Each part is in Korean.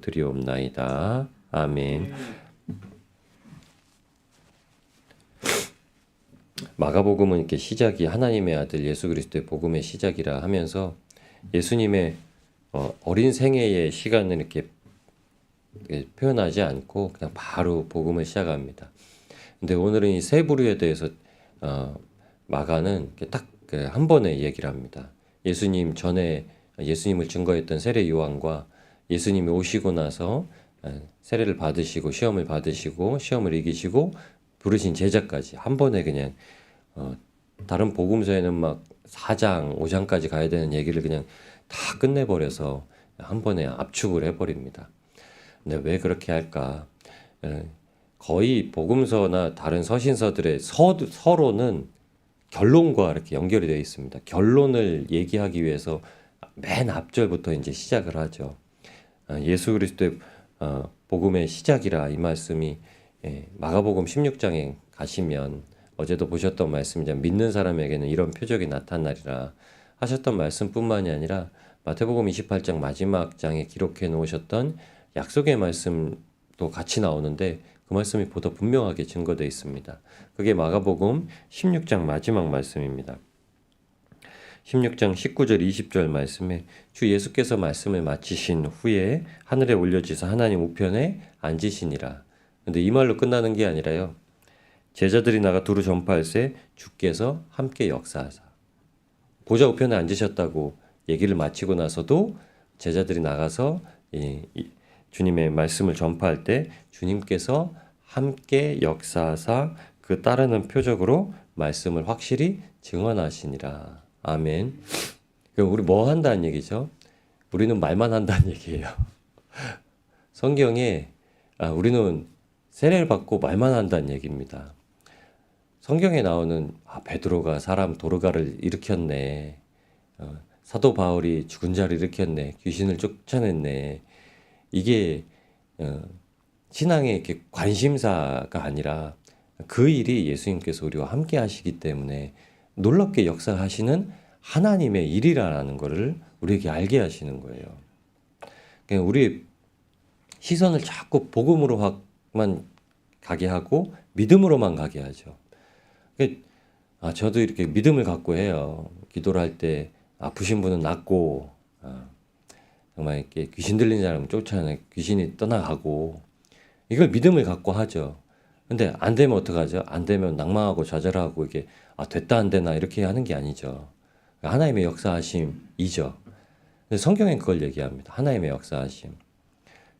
드리옵나이다. 아멘. 마가복음은 이렇게 시작이 하나님의 아들 예수 그리스도의 복음의 시작이라 하면서 예수님의 어린 생애의 시간을 이렇게 표현하지 않고 그냥 바로 복음을 시작합니다. 근데 오늘은 이 세 부류에 대해서 마가는 딱 한 번에 얘기를 합니다. 예수님 전에 예수님을 증거했던 세례 요한과 예수님이 오시고 나서 세례를 받으시고 시험을 받으시고 시험을 이기시고 부르신 제자까지 한 번에 그냥 다른 복음서에는 막 4장, 5장까지 가야 되는 얘기를 그냥 다 끝내버려서 한 번에 압축을 해버립니다. 근데 왜 그렇게 할까? 거의 복음서나 다른 서신서들의 서로는 결론과 이렇게 연결이 되어 있습니다. 결론을 얘기하기 위해서 맨 앞절부터 이제 시작을 하죠. 예수 그리스도의 복음의 시작이라 이 말씀이 마가복음 16장에 가시면 어제도 보셨던 말씀이죠. 믿는 사람에게는 이런 표적이 나타나리라 하셨던 말씀뿐만이 아니라 마태복음 28장 마지막 장에 기록해 놓으셨던 약속의 말씀도 같이 나오는데 그 말씀이 보다 분명하게 증거되어 있습니다. 그게 마가복음 16장 마지막 말씀입니다. 16장 19절 20절 말씀에 주 예수께서 말씀을 마치신 후에 하늘에 올려지사 하나님 우편에 앉으시니라. 근데 이 말로 끝나는 게 아니라요. 제자들이 나가 두루 전파할세 주께서 함께 역사하사. 보좌 우편에 앉으셨다고 얘기를 마치고 나서도 제자들이 나가서 주님의 말씀을 전파할 때 주님께서 함께 역사하사 그 따르는 표적으로 말씀을 확실히 증언하시니라. 아멘. 그럼 우리 뭐 한다는 얘기죠? 우리는 말만 한다는 얘기예요. 성경에 우리는 세례를 받고 말만 한다는 얘기입니다. 성경에 나오는 베드로가 사람 도르가를 일으켰네. 사도 바울이 죽은 자를 일으켰네. 귀신을 쫓아냈네. 이게 신앙의 이렇게 관심사가 아니라 그 일이 예수님께서 우리와 함께 하시기 때문에 놀랍게 역사하시는 하나님의 일이라는 것을 우리에게 알게 하시는 거예요. 그냥 우리 시선을 자꾸 복음으로만 가게 하고 믿음으로만 가게 하죠. 저도 이렇게 믿음을 갖고 해요. 기도를 할 때 아프신 분은 낫고 정말 이렇게 귀신 들린 사람 쫓아내 귀신이 떠나가고 이걸 믿음을 갖고 하죠. 근데 안 되면 어떡하죠? 안 되면 낭망하고 좌절하고 이게 됐다 안 되나 이렇게 하는 게 아니죠. 하나님의 역사하심이죠. 근데 성경엔 그걸 얘기합니다. 하나님의 역사하심.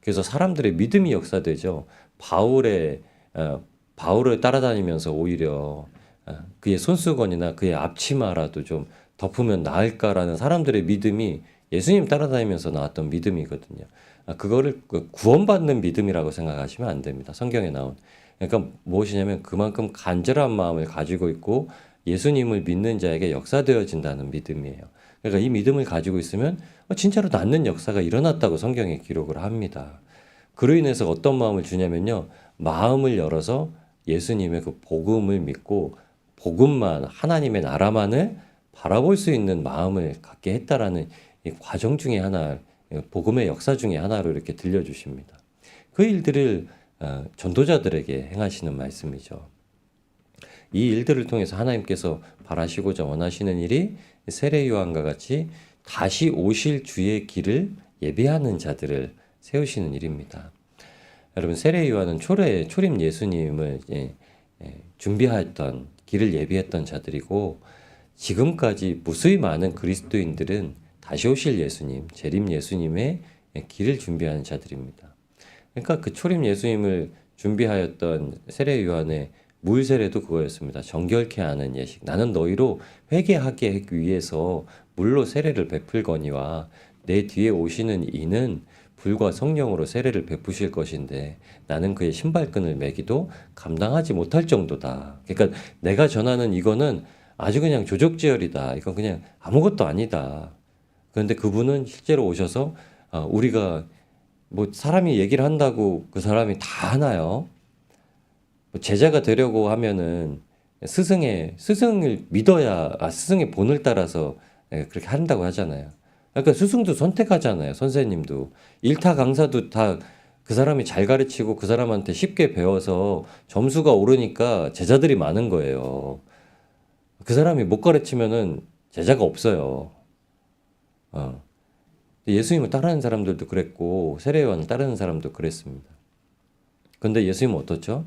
그래서 사람들의 믿음이 역사되죠. 바울을 따라다니면서 오히려 그의 손수건이나 그의 앞치마라도 좀 덮으면 나을까라는 사람들의 믿음이 예수님 따라다니면서 나왔던 믿음이거든요. 그거를 구원받는 믿음이라고 생각하시면 안 됩니다. 성경에 나온. 그러니까 무엇이냐면 그만큼 간절한 마음을 가지고 있고 예수님을 믿는 자에게 역사되어진다는 믿음이에요. 그러니까 이 믿음을 가지고 있으면 진짜로 낫는 역사가 일어났다고 성경에 기록을 합니다. 그로 인해서 어떤 마음을 주냐면요. 마음을 열어서 예수님의 그 복음을 믿고 복음만 하나님의 나라만을 바라볼 수 있는 마음을 갖게 했다라는 이 과정 중에 하나, 복음의 역사 중에 하나로 이렇게 들려주십니다. 그 일들을 전도자들에게 행하시는 말씀이죠. 이 일들을 통해서 하나님께서 바라시고자 원하시는 일이 세례 요한과 같이 다시 오실 주의 길을 예비하는 자들을 세우시는 일입니다. 여러분 세례 요한은 초림 예수님을 준비했던 길을 예비했던 자들이고 지금까지 무수히 많은 그리스도인들은 다시 오실 예수님, 재림 예수님의 길을 준비하는 자들입니다. 그러니까 그 초림 예수님을 준비하였던 세례 요한의 물 세례도 그거였습니다. 정결케 하는 예식. 나는 너희로 회개하게 하기 위해서 물로 세례를 베풀거니와 내 뒤에 오시는 이는 불과 성령으로 세례를 베푸실 것인데 나는 그의 신발끈을 매기도 감당하지 못할 정도다. 그러니까 내가 전하는 이거는 아주 그냥 조족지혈이다. 이건 그냥 아무것도 아니다. 그런데 그분은 실제로 오셔서 우리가 뭐 사람이 얘기를 한다고 그 사람이 다 하나요? 뭐 제자가 되려고 하면은 스승을 믿어야 스승의 본을 따라서 그렇게 한다고 하잖아요. 그러니까 스승도 선택하잖아요. 선생님도. 일타 강사도 다 그 사람이 잘 가르치고 그 사람한테 쉽게 배워서 점수가 오르니까 제자들이 많은 거예요. 그 사람이 못 가르치면은 제자가 없어요. 어. 예수님을 따르는 사람들도 그랬고 세례요한을 따르는 사람도 그랬습니다. 근데 예수님은 어떻죠?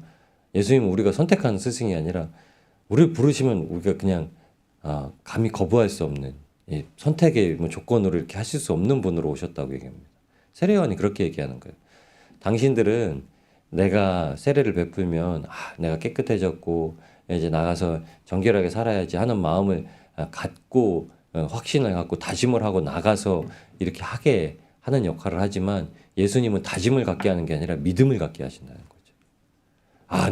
예수님은 우리가 선택하는 스승이 아니라 우리를 부르시면 우리가 그냥 감히 거부할 수 없는 선택의 뭐 조건으로 이렇게 하실 수 없는 분으로 오셨다고 얘기합니다. 세례요한이 그렇게 얘기하는 거예요. 당신들은 내가 세례를 베풀면 내가 깨끗해졌고 이제 나가서 정결하게 살아야지 하는 마음을 갖고 확신을 갖고 다짐을 하고 나가서 이렇게 하게 하는 역할을 하지만 예수님은 다짐을 갖게 하는 게 아니라 믿음을 갖게 하신다는 거죠.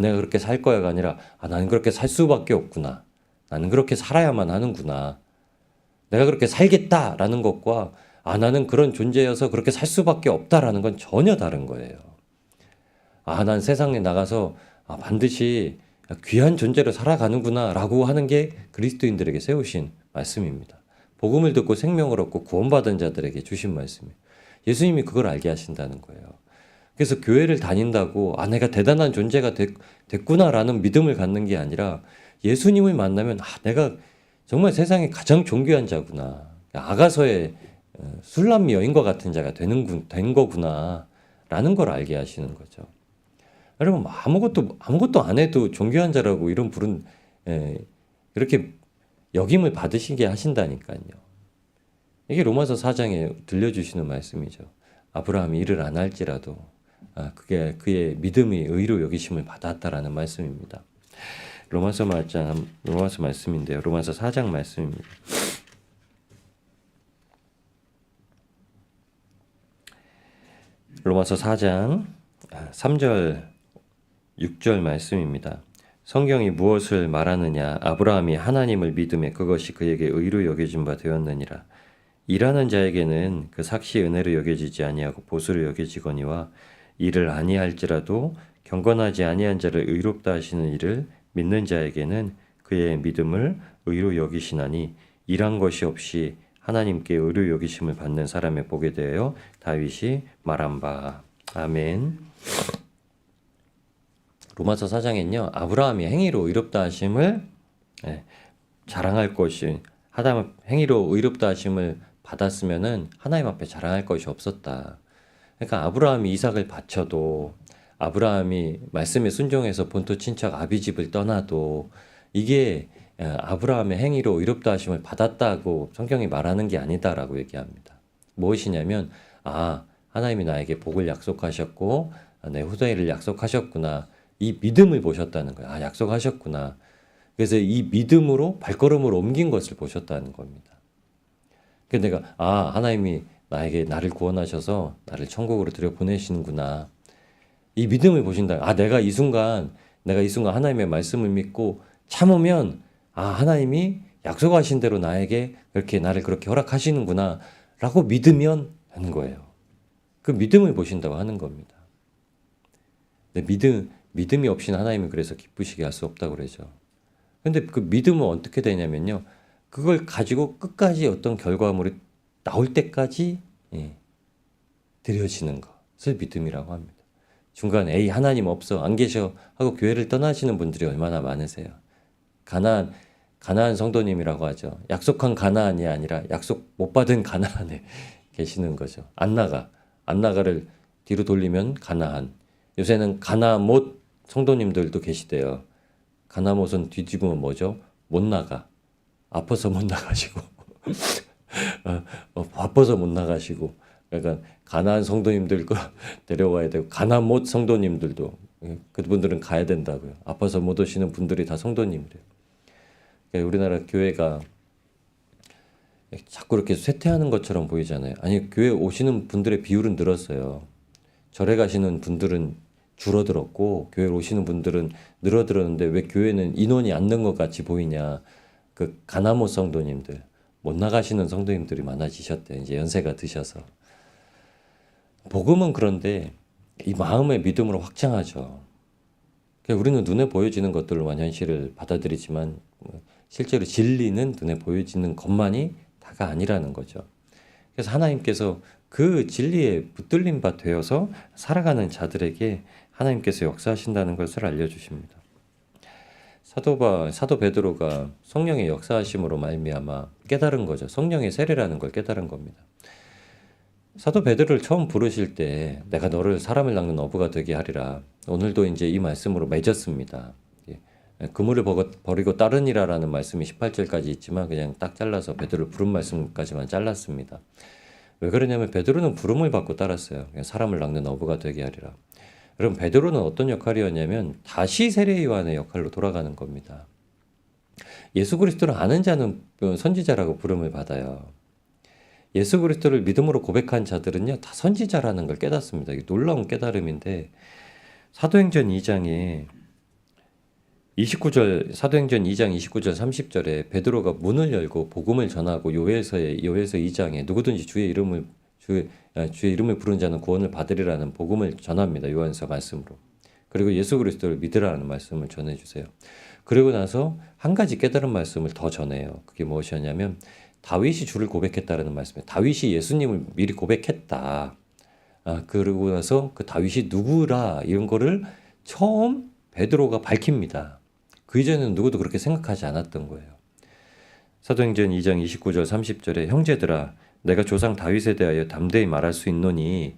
내가 그렇게 살 거야가 아니라 나는 그렇게 살 수밖에 없구나. 나는 그렇게 살아야만 하는구나. 내가 그렇게 살겠다라는 것과 나는 그런 존재여서 그렇게 살 수밖에 없다라는 건 전혀 다른 거예요. 난 세상에 나가서 반드시 귀한 존재로 살아가는구나 라고 하는 게 그리스도인들에게 세우신 말씀입니다. 복음을 듣고 생명을 얻고 구원받은 자들에게 주신 말씀이에요. 예수님이 그걸 알게 하신다는 거예요. 그래서 교회를 다닌다고 내가 대단한 존재가 됐구나라는 믿음을 갖는 게 아니라 예수님을 만나면 내가 정말 세상에 가장 존귀한 자구나. 아가서의 술람미 여인과 같은 자가 된 거구나 라는 걸 알게 하시는 거죠. 여러분 아무것도 안 해도 존귀한 자라고 이런 이렇게 역임을 받으시게 하신다니까요. 이게 로마서 4장에 들려주시는 말씀이죠. 아브라함이 일을 안 할지라도 그게 그의 믿음이 의로 여기심을 받았다라는 말씀입니다. 로마서 말씀인데요. 로마서 4장 말씀입니다. 로마서 4장 3절 6절 말씀입니다. 성경이 무엇을 말하느냐? 아브라함이 하나님을 믿음에 그것이 그에게 의로 여겨진 바 되었느니라. 일하는 자에게는 그 삭시 은혜로 여겨지지 아니하고 보수로 여겨지거니와 일을 아니할지라도 경건하지 아니한 자를 의롭다 하시는 이를 믿는 자에게는 그의 믿음을 의로 여기시나니 일한 것이 없이 하나님께 의로 여기심을 받는 사람의 복에 대하여 다윗이 말한 바. 아멘. 로마서 4장엔요. 아브라함이 행위로 의롭다 하심을 자랑할 것이 행위로 의롭다 하심을 받았으면은 하나님 앞에 자랑할 것이 없었다. 그러니까 아브라함이 이삭을 바쳐도 아브라함이 말씀에 순종해서 본토 친척 아비집을 떠나도 이게 아브라함의 행위로 의롭다 하심을 받았다고 성경이 말하는 게 아니다라고 얘기합니다. 무엇이냐면 하나님이 나에게 복을 약속하셨고 내 후대를 약속하셨구나. 이 믿음을 보셨다는 거예요. 약속하셨구나. 그래서 이 믿음으로 발걸음을 옮긴 것을 보셨다는 겁니다. 그래서 내가 하나님이 나를 구원하셔서 나를 천국으로 들여보내시는구나. 이 믿음을 보신다. 내가 이 순간 하나님의 말씀을 믿고 참으면 하나님이 약속하신 대로 나에게 나를 그렇게 허락하시는구나 라고 믿으면 하는 거예요. 그 믿음을 보신다고 하는 겁니다. 믿음이 없이는 하나님은 그래서 기쁘시게 할 수 없다고 그러죠. 근데 그 믿음은 어떻게 되냐면요. 그걸 가지고 끝까지 어떤 결과물이 나올 때까지 드려지는 것을 믿음이라고 합니다. 중간에 하나님 없어 안 계셔 하고 교회를 떠나시는 분들이 얼마나 많으세요. 가나안 성도님이라고 하죠. 약속한 가나안이 아니라 약속 못 받은 가나안에 계시는 거죠. 안 나가를 뒤로 돌리면 가나안. 요새는 가나못 성도님들도 계시대요. 가나못은 뒤집으면 뭐죠? 못 나가. 아파서 못 나가시고 바빠서 못 나가시고 그러니까 가나안 성도님들 데려와야 되고 가나못 성도님들도 그분들은 가야 된다고요. 아파서 못 오시는 분들이 다 성도님이래요. 그러니까 우리나라 교회가 자꾸 이렇게 쇠퇴하는 것처럼 보이잖아요. 아니 교회 오시는 분들의 비율은 늘었어요. 절에 가시는 분들은 줄어들었고 교회 오시는 분들은 늘어들었는데 왜 교회는 인원이 안 는 것 같이 보이냐. 그 가나못 성도님들 못 나가시는 성도님들이 많아지셨대. 이제 연세가 드셔서. 복음은 그런데 이 마음의 믿음으로 확장하죠. 우리는 눈에 보여지는 것들로만 현실을 받아들이지만 실제로 진리는 눈에 보여지는 것만이 다가 아니라는 거죠. 그래서 하나님께서 그 진리에 붙들린 바 되어서 살아가는 자들에게 하나님께서 역사하신다는 것을 알려주십니다. 사도 베드로가 성령의 역사하심으로 말미암아 깨달은 거죠. 성령의 세례라는 걸 깨달은 겁니다. 사도 베드로를 처음 부르실 때 내가 너를 사람을 낚는 어부가 되게 하리라. 오늘도 이제 이 말씀으로 맺었습니다. 그물을 버리고 따르니라라는 말씀이 18절까지 있지만 그냥 딱 잘라서 베드로를 부른 말씀까지만 잘랐습니다. 왜 그러냐면 베드로는 부름을 받고 따랐어요. 사람을 낚는 어부가 되게 하리라. 여러분 베드로는 어떤 역할이었냐면 다시 세례 요한의 역할로 돌아가는 겁니다. 예수 그리스도를 아는 자는 선지자라고 부름을 받아요. 예수 그리스도를 믿음으로 고백한 자들은요 다 선지자라는 걸 깨닫습니다. 이게 놀라운 깨달음인데 사도행전 2장 29절 30절에 베드로가 문을 열고 복음을 전하고 요엘서 2장에 누구든지 주의 이름을 부르는 자는 구원을 받으리라는 복음을 전합니다. 요한서 말씀으로. 그리고 예수 그리스도를 믿으라는 말씀을 전해주세요. 그리고 나서 한 가지 깨달은 말씀을 더 전해요. 그게 무엇이었냐면 다윗이 주를 고백했다라는 말씀이에요. 다윗이 예수님을 미리 고백했다. 그러고 나서 그 다윗이 누구라 이런 거를 처음 베드로가 밝힙니다. 그 이전에는 누구도 그렇게 생각하지 않았던 거예요. 사도행전 2장 29절 30절에 형제들아 내가 조상 다윗에 대하여 담대히 말할 수 있노니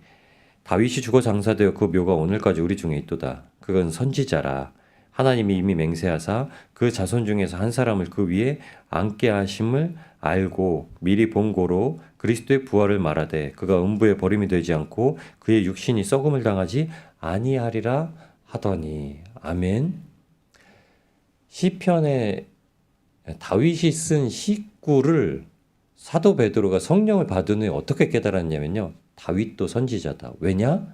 다윗이 죽어 장사되어 그 묘가 오늘까지 우리 중에 있도다. 그건 선지자라. 하나님이 이미 맹세하사 그 자손 중에서 한 사람을 그 위에 앉게 하심을 알고 미리 본고로 그리스도의 부활을 말하되 그가 음부에 버림이 되지 않고 그의 육신이 썩음을 당하지 아니하리라 하더니. 아멘. 시편에 다윗이 쓴 시구를 사도 베드로가 성령을 받은 후에 어떻게 깨달았냐면요. 다윗도 선지자다. 왜냐?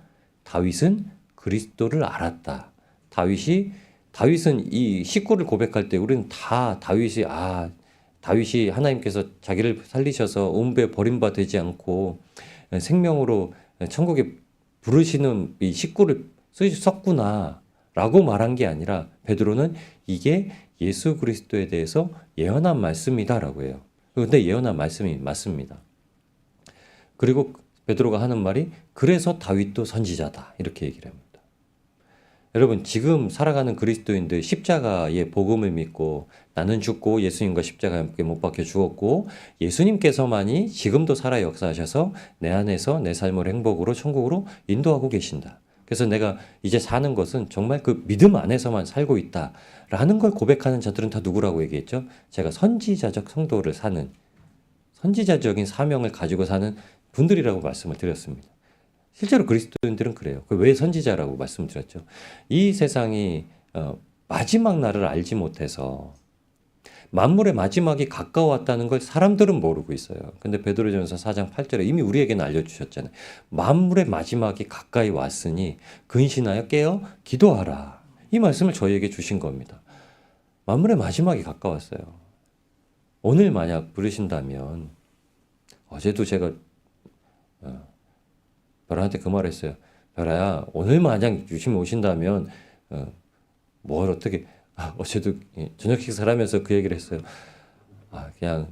다윗은 그리스도를 알았다. 다윗은 이 시구를 고백할 때 우리는 다 다윗이 하나님께서 자기를 살리셔서 음부에 버림바 되지 않고 생명으로 천국에 부르시는 이 시구를 썼구나 라고 말한 게 아니라 베드로는 이게 예수 그리스도에 대해서 예언한 말씀이다라고 해요. 그런데 예언한 말씀이 맞습니다. 그리고 베드로가 하는 말이 그래서 다윗도 선지자다 이렇게 얘기를 합니다. 여러분 지금 살아가는 그리스도인들 십자가의 복음을 믿고 나는 죽고 예수님과 십자가에 함께 못 박혀 죽었고 예수님께서만이 지금도 살아 역사하셔서 내 안에서 내 삶을 행복으로 천국으로 인도하고 계신다. 그래서 내가 이제 사는 것은 정말 그 믿음 안에서만 살고 있다라는 걸 고백하는 자들은 다 누구라고 얘기했죠? 제가 선지자적 성도를 사는 선지자적인 사명을 가지고 사는 분들이라고 말씀을 드렸습니다. 실제로 그리스도인들은 그래요. 왜 선지자라고 말씀드렸죠? 이 세상이 마지막 날을 알지 못해서 만물의 마지막이 가까웠다는 걸 사람들은 모르고 있어요. 근데 베드로전서 4장 8절에 이미 우리에게는 알려주셨잖아요. 만물의 마지막이 가까이 왔으니 근신하여 깨어 기도하라. 이 말씀을 저희에게 주신 겁니다. 만물의 마지막이 가까웠어요. 오늘 만약 부르신다면 어제도 제가 별아한테 그 말했어요. 별아야 오늘 만약 주님 오신다면 뭘 어떻게 어제도 저녁 식사를 하면서 그 얘기를 했어요. 그냥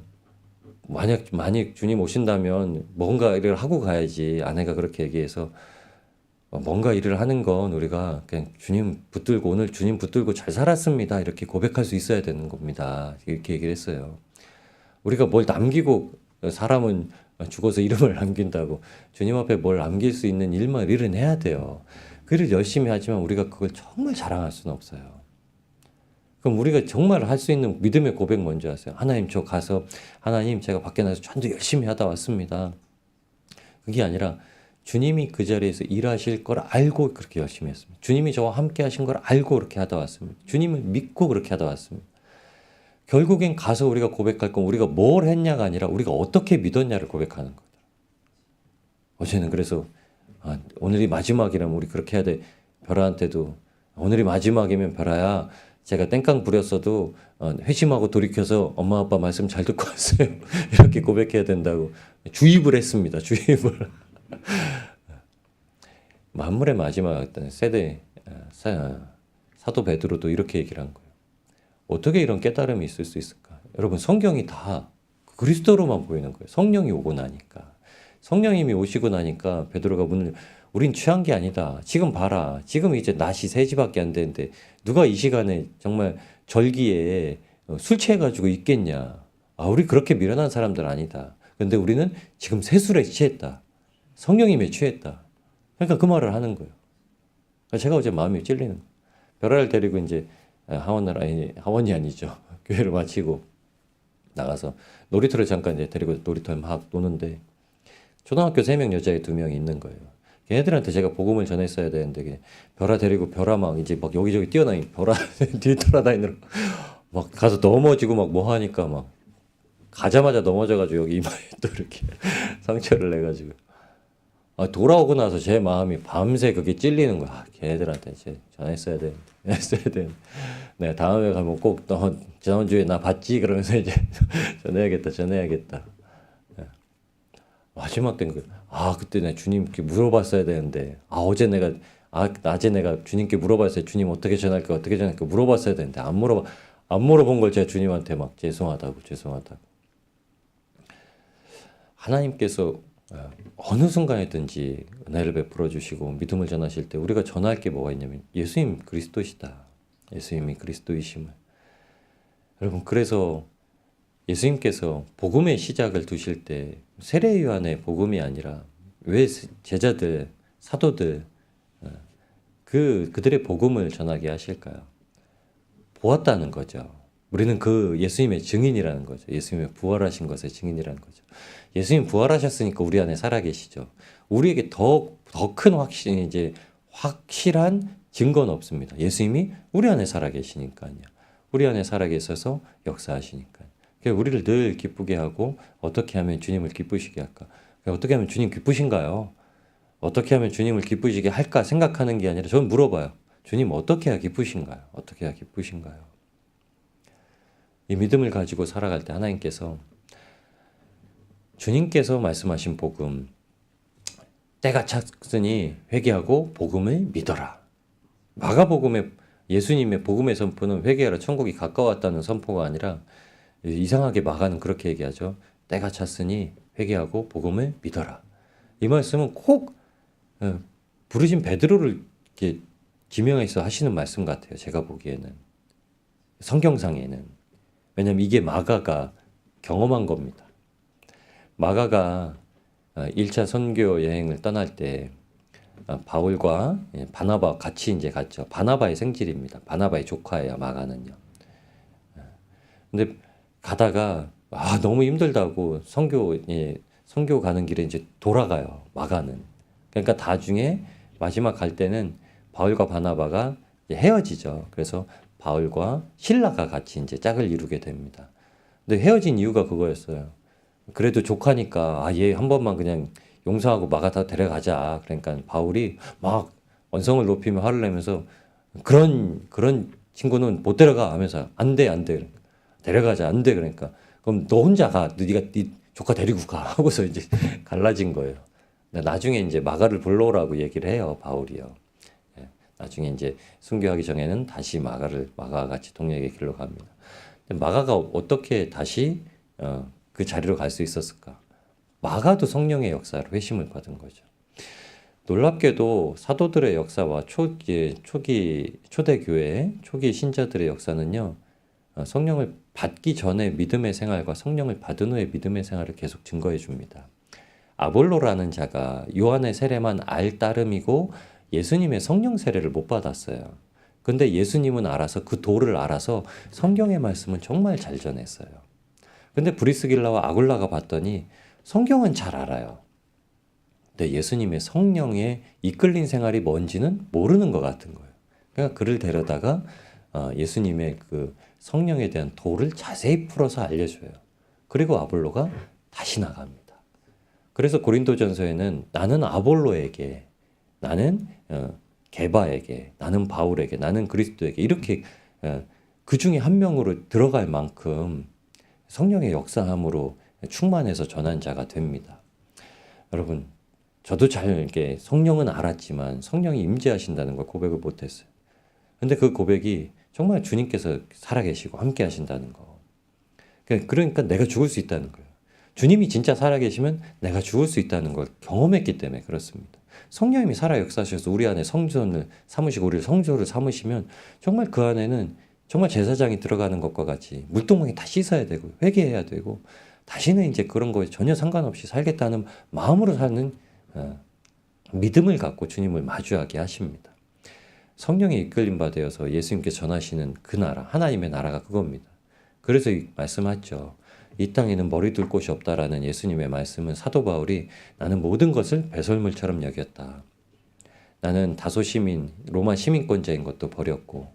만약 주님 오신다면 뭔가 일을 하고 가야지. 아내가 그렇게 얘기해서 뭔가 일을 하는 건 우리가 그냥 주님 붙들고 오늘 주님 붙들고 잘 살았습니다. 이렇게 고백할 수 있어야 되는 겁니다. 이렇게 얘기를 했어요. 우리가 뭘 남기고 사람은 죽어서 이름을 남긴다고 주님 앞에 뭘 남길 수 있는 일은 해야 돼요. 그 일을 열심히 하지만 우리가 그걸 정말 자랑할 수는 없어요. 그럼 우리가 정말 할 수 있는 믿음의 고백 먼저 하세요. 하나님 저 가서 하나님 제가 밖에 나가서 전도 열심히 하다 왔습니다. 그게 아니라 주님이 그 자리에서 일하실 걸 알고 그렇게 열심히 했습니다. 주님이 저와 함께 하신 걸 알고 그렇게 하다 왔습니다. 주님을 믿고 그렇게 하다 왔습니다. 결국엔 가서 우리가 고백할 건 우리가 뭘 했냐가 아니라 우리가 어떻게 믿었냐를 고백하는 거다. 어제는 그래서 오늘이 마지막이라면 우리 그렇게 해야 돼. 별아한테도 오늘이 마지막이면 별아야 제가 땡깡 부렸어도 회심하고 돌이켜서 엄마 아빠 말씀 잘 듣고 왔어요. 이렇게 고백해야 된다고 주입을 했습니다. 주입을. 만물의 마지막 어떤 세대 사도 베드로도 이렇게 얘기를 한 거예요. 어떻게 이런 깨달음이 있을 수 있을까? 여러분 성경이 다 그리스도로만 보이는 거예요. 성령이 오고 나니까. 성령님이 오시고 나니까 베드로가 문을 우린 취한 게 아니다. 지금 봐라. 지금 이제 낮이 3시밖에 안 되는데 누가 이 시간에 정말 절기에 술 취해가지고 있겠냐. 아, 우리 그렇게 미련한 사람들 아니다. 근데 우리는 지금 세술에 취했다. 성령님에 취했다. 그러니까 그 말을 하는 거예요. 그러니까 제가 어제 마음이 찔리는 거예요. 벼라를 데리고 이제 하원이 아니죠. 교회를 마치고 나가서 놀이터를 잠깐 이제 데리고 놀이터에 막 노는데 초등학교 3명 여자애 2명이 있는 거예요. 걔네들한테 제가 복음을 전했어야 되는데 그냥 벼라 데리고 벼라 막 이제 막 여기저기 뛰어다니 벼라 뒤에 돌아다니느라 막 가서 넘어지고 막 뭐 하니까 막 가자마자 넘어져가지고 여기 이마에 또 이렇게 상처를 내가지고 돌아오고 나서 제 마음이 밤새 그게 찔리는 거야. 걔네들한테 이제 전했어야 되는데 했어야 되는데 내가 다음에 가면 꼭 너 지난주에 나 봤지? 그러면서 이제 전해야겠다. 예. 마지막 때는 그때 내가 주님께 물어봤어야 되는데 낮에 내가 주님께 물어봤어요. 주님 어떻게 전할까 물어봤어야 되는데 안 물어본 걸 제가 주님한테 막 죄송하다고. 하나님께서 어느 순간에든지 은혜를 베풀어 주시고 믿음을 전하실 때 우리가 전할 게 뭐가 있냐면 예수님 그리스도시다. 예수님이 그리스도이심을. 여러분 그래서 예수님께서 복음의 시작을 두실 때 세례 요한의 복음이 아니라 왜 제자들, 사도들 그들의 복음을 전하게 하실까요? 보았다는 거죠. 우리는 그 예수님의 증인이라는 거죠. 예수님의 부활하신 것의 증인이라는 거죠. 예수님 부활하셨으니까 우리 안에 살아계시죠. 우리에게 더 큰 확실한 증거는 없습니다. 예수님이 우리 안에 살아계시니까요. 우리 안에 살아계셔서 역사하시니까요. 그러니까 우리를 늘 기쁘게 하고 어떻게 하면 주님을 기쁘시게 할까? 어떻게 하면 주님 기쁘신가요? 어떻게 하면 주님을 기쁘시게 할까 생각하는 게 아니라 저는 물어봐요. 주님 어떻게 해야 기쁘신가요? 어떻게 해야 기쁘신가요? 이 믿음을 가지고 살아갈 때 하나님께서 주님께서 말씀하신 복음 때가 찼으니 회개하고 복음을 믿어라. 마가복음의 예수님의 복음의 선포는 회개하라 천국이 가까웠다는 선포가 아니라 이상하게 마가는 그렇게 얘기하죠. 때가 찼으니 회개하고 복음을 믿어라. 이 말씀은 꼭 부르신 베드로를 이렇게 지명해서 하시는 말씀 같아요. 제가 보기에는 성경상에는. 왜냐하면 이게 마가가 경험한 겁니다. 마가가 1차 선교 여행을 떠날 때 바울과 바나바 같이 이제 갔죠. 바나바의 생질입니다. 바나바의 조카예요. 마가는요. 근데 가다가 너무 힘들다고 선교 가는 길에 이제 돌아가요. 마가는. 그러니까 나중에 마지막 갈 때는 바울과 바나바가 헤어지죠. 그래서 바울과 실라가 같이 이제 짝을 이루게 됩니다. 근데 헤어진 이유가 그거였어요. 그래도 조카니까 얘 한 번만 그냥 용서하고 마가 다 데려가자. 그러니까 바울이 막 언성을 높이며 화를 내면서 그런 친구는 못 데려가 하면서 안 돼. 데려가자. 안 돼. 그러니까 그럼 너 혼자 가. 네가 네 조카 데리고 가. 하고서 이제 갈라진 거예요. 나중에 이제 마가를 불러오라고 얘기를 해요. 바울이요. 나중에 이제 순교하기 전에는 다시 마가와 같이 동역의 길로 갑니다. 마가가 어떻게 다시 그 자리로 갈 수 있었을까? 마가도 성령의 역사로 회심을 받은 거죠. 놀랍게도 사도들의 역사와 초대교회, 초기 신자들의 역사는요, 성령을 받기 전에 믿음의 생활과 성령을 받은 후에 믿음의 생활을 계속 증거해 줍니다. 아볼로라는 자가 요한의 세례만 알 따름이고 예수님의 성령 세례를 못 받았어요. 근데 예수님은 알아서 그 도를 알아서 성경의 말씀은 정말 잘 전했어요. 근데 브리스길라와 아굴라가 봤더니 성경은 잘 알아요. 근데 예수님의 성령에 이끌린 생활이 뭔지는 모르는 것 같은 거예요. 그러니까 그를 데려다가 예수님의 그 성령에 대한 도를 자세히 풀어서 알려줘요. 그리고 아볼로가 다시 나갑니다. 그래서 고린도전서에는 나는 아볼로에게, 나는 게바에게, 나는 바울에게, 나는 그리스도에게 이렇게 그 중에 한 명으로 들어갈 만큼 성령의 역사함으로 충만해서 전한 자가 됩니다. 여러분, 저도 잘 이렇게 성령은 알았지만 성령이 임재하신다는 걸 고백을 못했어요. 근데 그 고백이 정말 주님께서 살아계시고 함께 하신다는 거. 그러니까 내가 죽을 수 있다는 거예요. 주님이 진짜 살아계시면 내가 죽을 수 있다는 걸 경험했기 때문에 그렇습니다. 성령님이 살아 역사하셔서 우리 안에 성전을 삼으시고 우리를 성소를 삼으시면 정말 그 안에는 정말 제사장이 들어가는 것과 같이 물동멍이 다 씻어야 되고 회개해야 되고 다시는 이제 그런 거에 전혀 상관없이 살겠다는 마음으로 사는 믿음을 갖고 주님을 마주하게 하십니다. 성령의 이끌림 받아서 예수님께 전하시는 그 나라, 하나님의 나라가 그겁니다. 그래서 말씀하죠. 이 땅에는 머리 둘 곳이 없다라는 예수님의 말씀은 사도 바울이 나는 모든 것을 배설물처럼 여겼다. 나는 다소 시민, 로마 시민권자인 것도 버렸고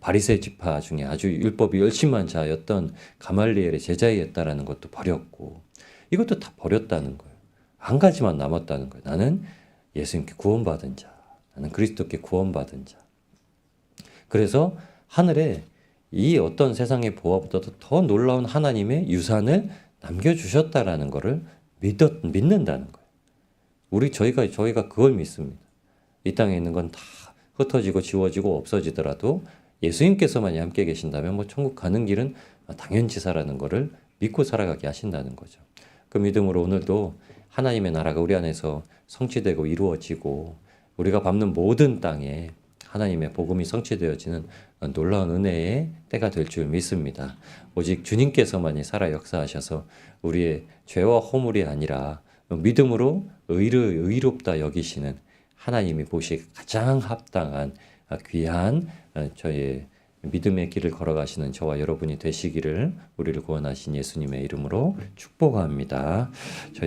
바리새 지파 중에 아주 율법이 열심한 자였던 가말리엘의 제자이었다라는 것도 버렸고 이것도 다 버렸다는 거예요. 한 가지만 남았다는 거예요. 나는 예수님께 구원받은 자, 나는 그리스도께 구원받은 자. 그래서 하늘에 이 어떤 세상의 보화보다도 더 놀라운 하나님의 유산을 남겨주셨다라는 것을 믿는다는 거예요. 저희가 그걸 믿습니다. 이 땅에 있는 건 다 흩어지고 지워지고 없어지더라도 예수님께서만이 함께 계신다면 뭐 천국 가는 길은 당연지사라는 것을 믿고 살아가게 하신다는 거죠. 그 믿음으로 오늘도 하나님의 나라가 우리 안에서 성취되고 이루어지고 우리가 밟는 모든 땅에 하나님의 복음이 성취되어지는 놀라운 은혜의 때가 될 줄 믿습니다. 오직 주님께서만이 살아 역사하셔서 우리의 죄와 허물이 아니라 믿음으로 의롭다 여기시는 하나님이 보시기 가장 합당한 귀한 저의 믿음의 길을 걸어가시는 저와 여러분이 되시기를 우리를 구원하신 예수님의 이름으로 축복합니다.